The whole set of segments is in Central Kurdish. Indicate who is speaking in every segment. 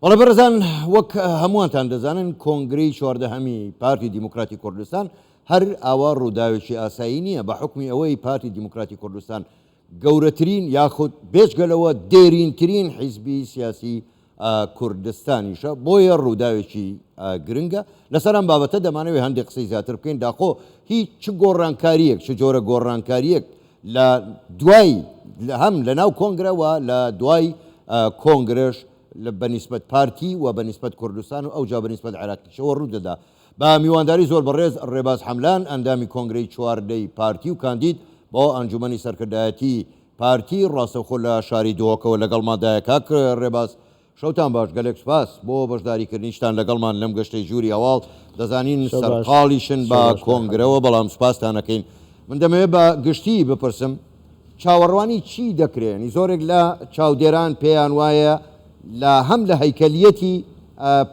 Speaker 1: بەڵێ بەڕێزان وەک هەمووانتان دەزانن کۆنگرەی 14هەمی پارتی دیموکراتی کوردستان هەر ئاوا ڕووداوێکی ئاسایی نییە بە حکمی ئەوەی پارتی دیموکراتی کوردستان گەورەترین یاخود بێجگەلەوە دێرینترین حیزبی سیاسی کوردستانیشە بۆیە ڕووداوێکی گرنگە لەسەرم بابەتە دەمانەوێت هەندێک قسەی زیاتر بکەین داخۆ هیچ چ گۆڕانکاریەک چ جۆرە گۆڕانکاریەک لە دوای هەم لە ناو کۆنگرەوە لە دوای کۆنگرەش بەنسبەت پارتی و بەنسبەت کوردستان و ئەوجا بەنسبەت عێراقیشەوە ڕوودەدا بە میوانداری زۆر بەڕێز ڕێباز حەملان ئەندامی کۆنگرەی چواردەی پارتی و کاندید بۆ ئەنجومەنی سەرکردایەتی پارتی ڕاستەوخۆ لە شاری دۆکەوە لەگەڵمادایە کاک ڕێباز شەوتان باش گەلێک سپاس بۆ بەشداریکردنیشتان لەگەڵمان لەم گەشتەی ژووری هەواڵ دەزانین سەرقاڵیشن بە کۆنگرەوە بەڵام سپاسانەکەین من دەمەوێت بە گشتی بپرسم چاوەڕوانی چی دەکرێنی زۆرێک لە چاودێران پێیان وایە لە هەم لە هەیکەلیەتی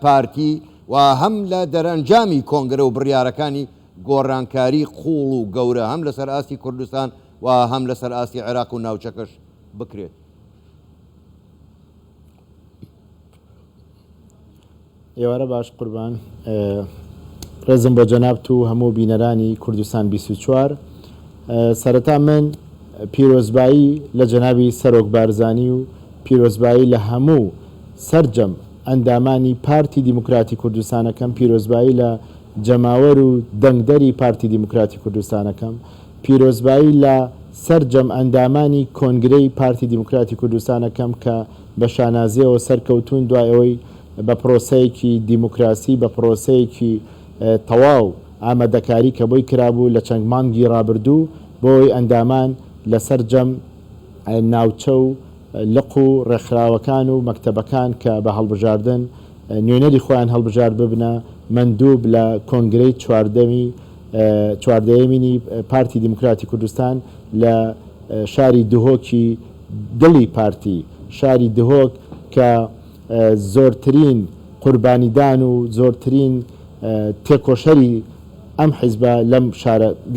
Speaker 1: پارتی و هەم لە دەرەنجامی کۆنگرە و بڕیارەکانی گۆڕانکاری قوڵ و گەورە هەم لەسەر ئاستی کوردستان و هەم لەسەر ئاستی عێراق و ناوچەکەش بکرێت.
Speaker 2: ئێوارە باش قوربان ڕێزم بۆ جەنابت و هەموو بینەرانی کوردستان 24 سەرەتا من پیرۆزبایی لە جەنابی سەرۆک بارزانی و پیرۆزبایی لە هەموو سەرجەم ئەندامانی پارتی دیموکراتی کوردستانەکەم پیرۆزبایی لە جەماوەر و دەنگدەری پارتی دیموکراتی کوردستانەکەم پیرۆزبایی لە سەرجەم ئەندامانی کۆنگرەی پارتی دیموکراتی کوردستانەکەم کە بە شانازیەوە سەرکەوتون دوای ئەوەی بە پرۆسەیەکی دیموکراسی بە پرۆسەیەکی تەواو ئامادەکاری کە بۆی کرابوو لە چەند مانگی ڕابردوو بۆی ئەندامان لە سەرجەم ناوچە و لق و ڕێکخراوەکان و مەکتەبەکان کە بە هەڵبژاردن نوێنەری خۆیان هەڵبژار ببنە مندوب لە کۆنگرەی چواردەیەمینی پارتی دیموکراتی کوردستان لە شاری دهۆکی دڵی پارتی شاری دهۆک کە زۆرترین قوربانیدان و زۆرترین تێکۆشەری ئەم حیزبە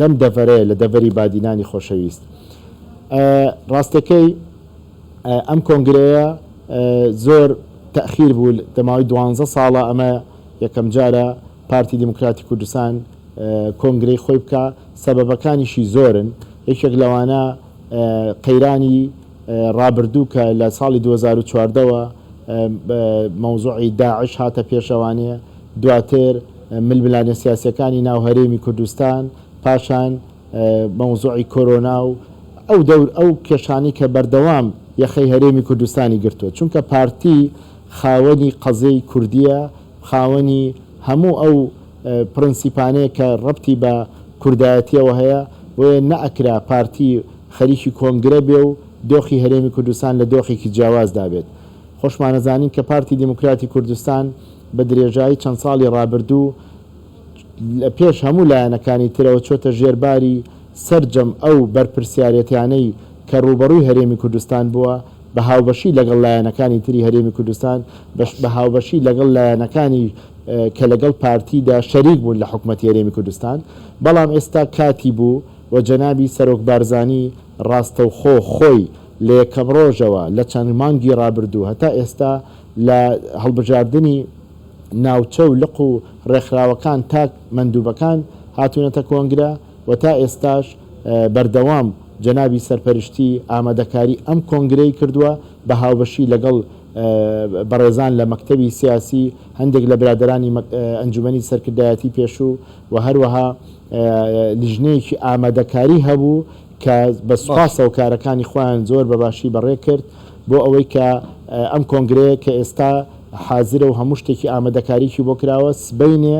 Speaker 2: لەم دەڤەرەیە لە دەڤەری بادینانی خۆشەویست. ڕاستەکەی ئەم کۆنگرەیە زۆر تەخیر بوو دەماوەی 12 ساڵە ئەمە یەکەم جارە پارتی دیموکراتی کوردستان کۆنگرەی خۆی بکە سەبەبەکانیشی زۆرن یەکێک لەوانە قەیرانی ڕابردوو کە لە ساڵی 2014ەوە مەوزوعی داعش هاتە پێشەوانەیە دواتر ململانە سیاسەکانی ناو هەرێمی کوردستان پاشان مەوزوعی کۆرۆنا و ئەو کێشانی کە بەردەوام یەخەی هەرێمی کوردستانی گرتووە چونکە پارتی خاوەنی قەزەی کوردیە خاوەنی هەموو ئەو پرەنسیپانەیە کە ڕەبتی بە کوردایەتیەوە هەیە بۆیە نەئەکرا پارتی خەریکی کۆنگرە بێ و دۆخی هەرێمی کوردستان لە دۆخێکی جیاوازدا بێت. خۆشمانەزانین کە پارتی دیموکراتی کوردستان بە درێژایی چەند ساڵی ڕابردوو لە پێش هەموو لایەنەکانی ترەوە چۆتە ژێرباری سەرجەم ئەو بەرپرسیارەتیانەی کە ڕوبەڕووی هەرێمی کوردستان بووە بە هاوبەشی لەگەڵ لایەنەکانی تری هەرێمی کوردستان بە هاوبەشی لەگەڵ لایەنەکانی کە لەگەڵ پارتیدا شەریک بوون لە حکوومەتی هەرێمی کوردستان بەڵام ئێستا کاتی بوو و جەنابی سەرۆک بارزانی ڕاستەوخۆ خۆی لە یەکەم ڕۆژەوە لە چەند مانگی ڕابردوو هەتا ئێستا لە هەڵبژاردننی ناوچە و لق و ڕێکخراوەکان تاک مندوبەکان هاتوونەتە کۆنگرە و تا ئێستاش بەردەوام جەنابی سەرپەرشتی ئامادەکاری ئەم کۆنگرەی کردووە بە هاوبەشی لەگەڵ بەڕێزان لە مەکتەبی سیاسی هەندێک لە برادرانی ئەنجومەنی سەرکردایەتی پێشوو و هەروەها لیژنەیەکی ئامادەکاری هەبوو کە بە سوپاسەوە کارەکانی خۆیان زۆر بەباشی بەڕێ کرد بۆ ئەوەی کە ئەم کۆنگرەیە کە ئێستا حازرە و هەموو شتێکی ئامادەکاریکی بۆ کراوە سبەینێ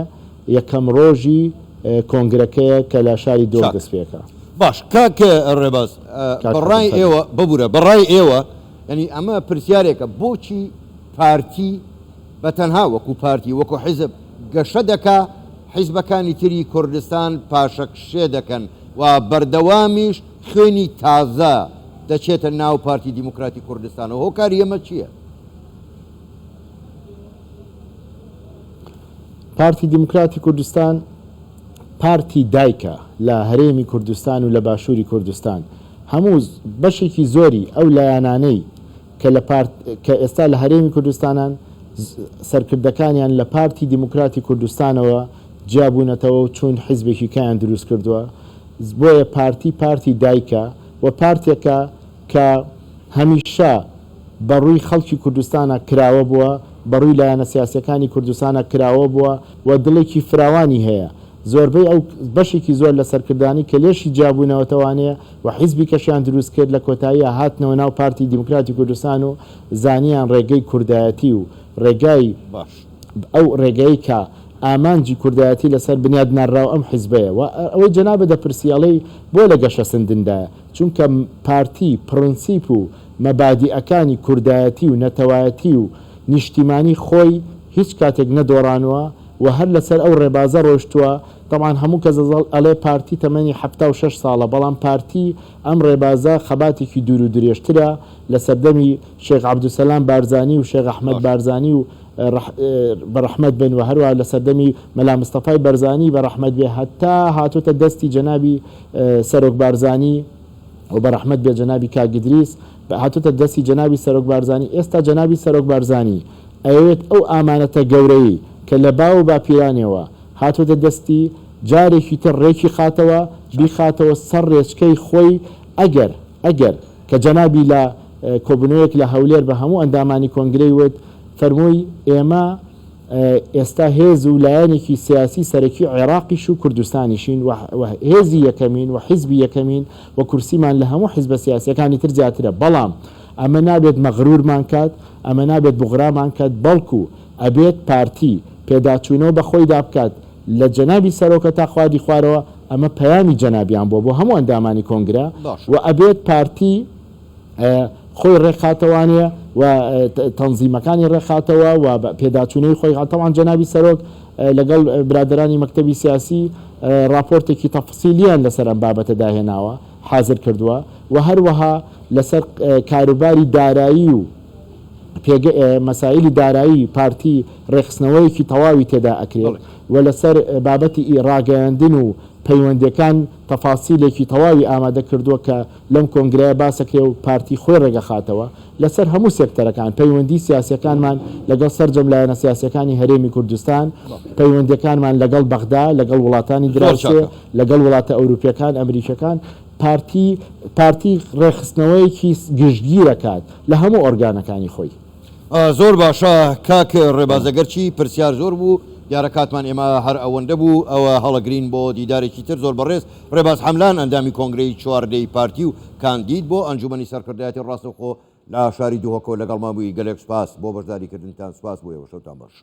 Speaker 2: یەکەم ڕۆژی کۆنگرەکەیە کە لە شاری دۆ دەست پێکە.
Speaker 1: باش کاکە ڕێباز بەڕای ئێوە ببوورە بەڕای ئێوە ینی ئەمە پرسیارێکە بۆچی پارتی بە تەنها وەکو پارتی وەکو حیزب گەشە دەکا حیزبەکانی تری کوردستان پاشەکشێ دەکەن و بەردەوامیش خوێنی تازە دەچێتە ناو پارتی دیموکراتی کوردستانەوە هۆکاری ئەمە چییە؟
Speaker 2: پارتی دیموکراتی کوردستان پارتی دایکە لە هەرێمی کوردستان و لە باشووری کوردستان هەموو بەشێکی زۆری ئەو لایەنانەی کە ئێستا لە هەرێمی کوردستانان سەرکردەکانیان لە پارتی دیموکراتی کوردستانەوە جیابوونەتەوە و چوون حیزبێکی کایان دروست کردووە. بۆیە پارتی دایکە و پارتێکە کە هەمیشە بەڕووی خەڵکی کوردستانە کراوە بووە، بەڕووی لایەنە سیاسەکانی کوردستانە کراوە بووە و دڵێکی فراوانی هەیە. زۆربەی ئەو بەشێکی زۆر لە سەرکردانی کە لێشی جیابوونەوەتەوانەیە و حیزبی کەشیان دروست کرد لە کۆتاییە هاتنەوە ناو پارتی دیموکراتی کوردستان و زانیان ڕێگەی کوردایەتی و ڕێگای
Speaker 1: باش
Speaker 2: ئەو ڕێگەی کە ئامانجی کوردایەتی لەسەر بنیاد ناڕاو ئەم حیزبەیە و ئەوەی جەنابە دەپرسیاڵەی بۆ لە گەشە سندندایە، چونکە پارتی پرۆنسیپ و مەبادیئەکانی کوردایەتی و نەتەوایەتی و نیشتیمانی خۆی هیچ کاتێک نەدۆڕانوە و هەر لەسەر ئەو ڕێبازە ڕۆشتووە. طبعاان هەموو کەس ئەڵێ پارتی تەمەنی 76 ساڵە، بەڵام پارتی ئەم ڕێبازە خەباتێکی دوور و درێژترە لە سەردەمی شێخ عەبدولسەلام بارزانی و شێخ ئەحمەد بارزانی و بەڕەحمەت بن و هەروە لە سەردەمی مەلا مستەفای بەرزانی بەڕەحمەت بێ هەتا هاتوتە دەستی جەنابی سەرۆک بارزانی و بەڕەحمەت بێ جەنابی کاگدریس هاتوتە دەستی جەنابی سەرۆک بارزانی. ئێستا جەنابی سەرۆک بارزانی ئەوێت ئەو ئامانەتە گەورەی کە لە باو و باپیرانەوە هاتوتە دەستی جارێکی تر ڕێکی خاتەوە بیخاتەوە سەر ڕێچکەی خۆی ئەگەر کە جەنابی لە کۆبنەوەیەک لە هەولێر بە هەموو ئەندامانی کۆنگرەی وت فەرمووی ئێمە ئێستا هێز و لایەنێکی سیاسی سەرەکی عێراقیش و کوردستانیشین هێزی یەکەمین و حیزبی یەکەمین و کورسیمان لە هەموو حیزبە سیاسیەکانی تر زیاترە، بەڵام ئەمە نابێت مەغرورمان کات، ئەمە نابێت بغرامان کات، بەڵکو ئەبێت پارتی پێداچوونەوە بە خۆی دابکات لە جەنابی سەرۆکە تا خوادی خوارەوە. ئەمە پەیامی جەنابیان بۆ هەموو ئەندامانی کۆنگرە و ئەبێت پارتی خۆی ڕێکخاتەوانێ و تەنزیمەکانی ڕێکخاتەوە و پێداچوونەی خۆی هاتەوان. جەنابی سەرۆک لەگەڵ برادرانی مەکتەبی سیاسی راپۆرتێکی تەفسیلیان لەسەر ئەم بابەتە داهێناوە حازر کردووە و هەروەها لەسەر کاروباری دارایی و مەسائلی دارایی پارتی ڕێخستنەوەیەکی تەواوی تێدا ئەکرێت و لەسەر بابەتی ڕاگەیاندن و پەیوەندەکان تەفاسیلێکی تەواوی ئامادە کردووە کە لەم کۆنگرەیە باسەکرێ و پارتی خۆی ڕێگەخاتەوە لەسەر هەموو سێکتەرەکان پەیوەندی سیاسەکانمان لەگەڵ سەرجەم لایەنە سیاسەکانی هەرێمی کوردستان، پەیوەندەکانمان لەگەڵ بەغدا، لەگەڵ وڵاتانی دراوسێ، لەگەڵ وڵاتە ئەوروپیەکان ئەمریکەکان. پارتی ڕێخستنەوەیەکی گشتگیرەکات لە هەموو ئۆرگانەکانی خۆی.
Speaker 1: زۆر باشە کاک ڕێبازەگەرچی پرسیار زۆر بوو، دیارە کاتمان ئێمە هەر ئەوەندە بوو، ئەوە هەڵەگرین بۆ دیدارێکی تر زۆر بەڕێز. ڕێباز حەملان ئەندامی کۆنگرەی چواردەی پارتی و کاندید بۆ ئەنجومەنی سەرکردایەتی ڕاستەوخۆ لە شاری دووهۆکۆ لەگەڵمان بووی. گەلێک سوپاس بۆ بەشداریکردنتان، سوپاس بۆ ئێوە، شەوتان باش.